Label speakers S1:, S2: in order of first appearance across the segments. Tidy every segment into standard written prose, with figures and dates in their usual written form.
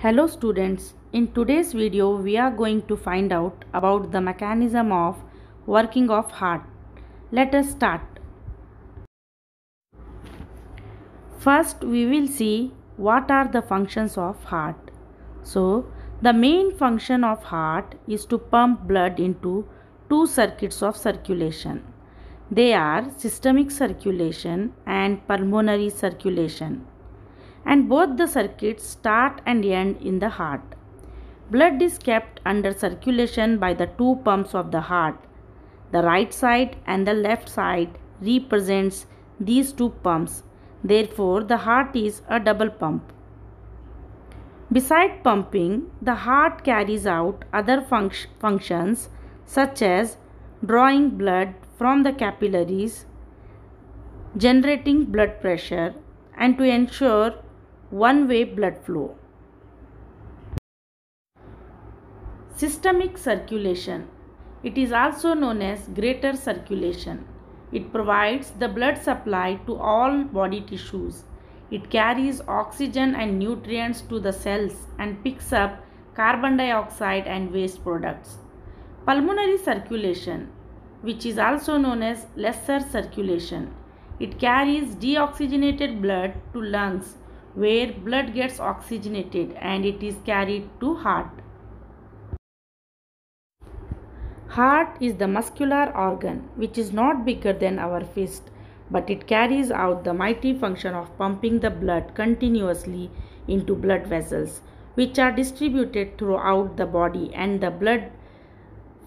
S1: Hello students, in today's video we are going to find out about the mechanism of working of heart. Let us start. First we will see what are the functions of heart. So the main function of heart is to pump blood into two circuits of circulation. They are systemic circulation and pulmonary circulation, and both the circuits start and end in the heart. Blood is kept under circulation by the two pumps of the heart. The right side and the left side represents these two pumps. Therefore, the heart is a double pump. Beside pumping, the heart carries out other functions such as drawing blood from the capillaries, generating blood pressure, and to ensure one-way blood flow. Systemic circulation. It is also known as greater circulation. It provides the blood supply to all body tissues. It carries oxygen and nutrients to the cells and picks up carbon dioxide and waste products. Pulmonary circulation, which is also known as lesser circulation. It carries deoxygenated blood to lungs, where blood gets oxygenated and it is carried to heart. Heart is the muscular organ which is not bigger than our fist, but it carries out the mighty function of pumping the blood continuously into blood vessels, which are distributed throughout the body, and the blood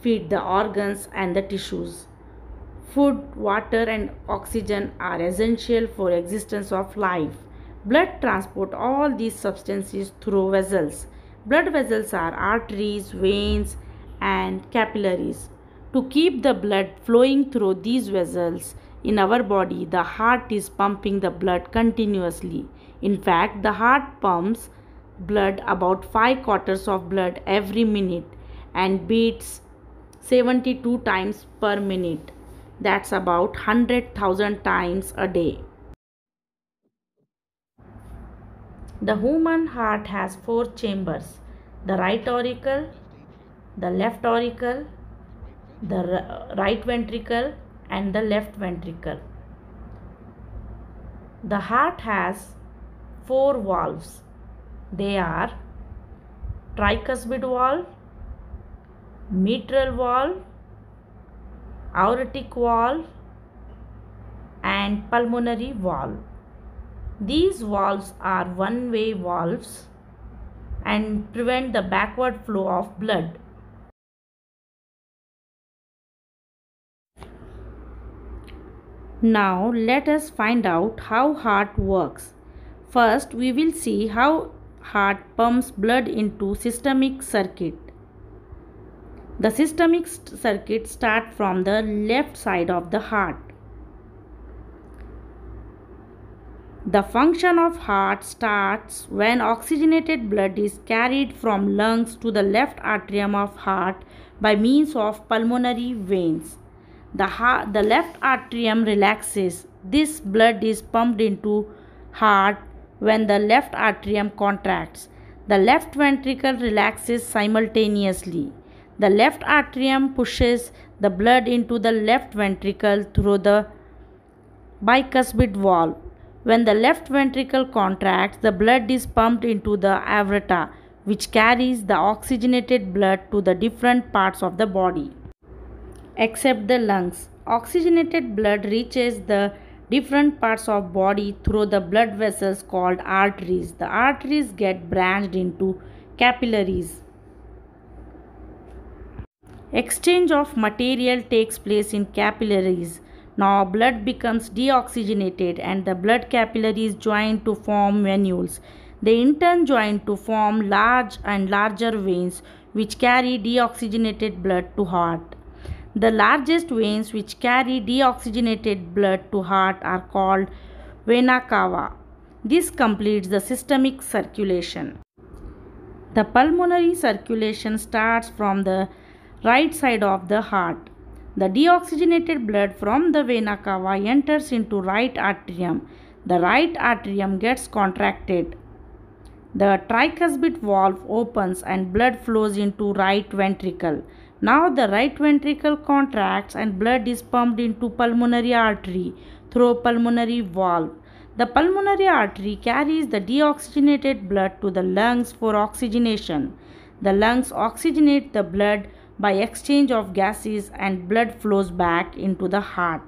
S1: feed the organs and the tissues. Food, water and oxygen are essential for existence of life. Blood transport all these substances through vessels. Blood vessels are arteries, veins and capillaries. To keep the blood flowing through these vessels in our body, the heart is pumping the blood continuously. In fact, the heart pumps blood about 5/4 of blood every minute and beats 72 times per minute. That's about 100,000 times a day. The human heart has 4 chambers: the right auricle, the left auricle, the right ventricle and the left ventricle. The heart has 4 valves. They are tricuspid valve, mitral valve, aortic valve and pulmonary valve. These valves are one-way valves and prevent the backward flow of blood. Now let us find out how heart works. First, we will see how heart pumps blood into systemic circuit. The systemic circuit starts from the left side of the heart. The function of heart starts when oxygenated blood is carried from lungs to the left atrium of heart by means of pulmonary veins. The left atrium relaxes. This blood is pumped into heart when the left atrium contracts. The left ventricle relaxes simultaneously. The left atrium pushes the blood into the left ventricle through the bicuspid valve. When the left ventricle contracts, the blood is pumped into the aorta, which carries the oxygenated blood to the different parts of the body. Except the lungs, oxygenated blood reaches the different parts of body through the blood vessels called arteries. The arteries get branched into capillaries. Exchange of material takes place in capillaries. Now blood becomes deoxygenated and the blood capillaries join to form venules. They in turn join to form large and larger veins which carry deoxygenated blood to heart. The largest veins which carry deoxygenated blood to heart are called vena cava. This completes the systemic circulation. The pulmonary circulation starts from the right side of the heart. The deoxygenated blood from the vena cava enters into right atrium. The right atrium gets contracted. The tricuspid valve opens and blood flows into right ventricle. Now the right ventricle contracts and blood is pumped into pulmonary artery through pulmonary valve. The pulmonary artery carries the deoxygenated blood to the lungs for oxygenation. The lungs oxygenate the blood by exchange of gases and blood flows back into the heart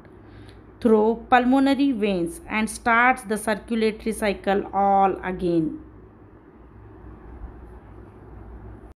S1: through pulmonary veins and starts the circulatory cycle all again.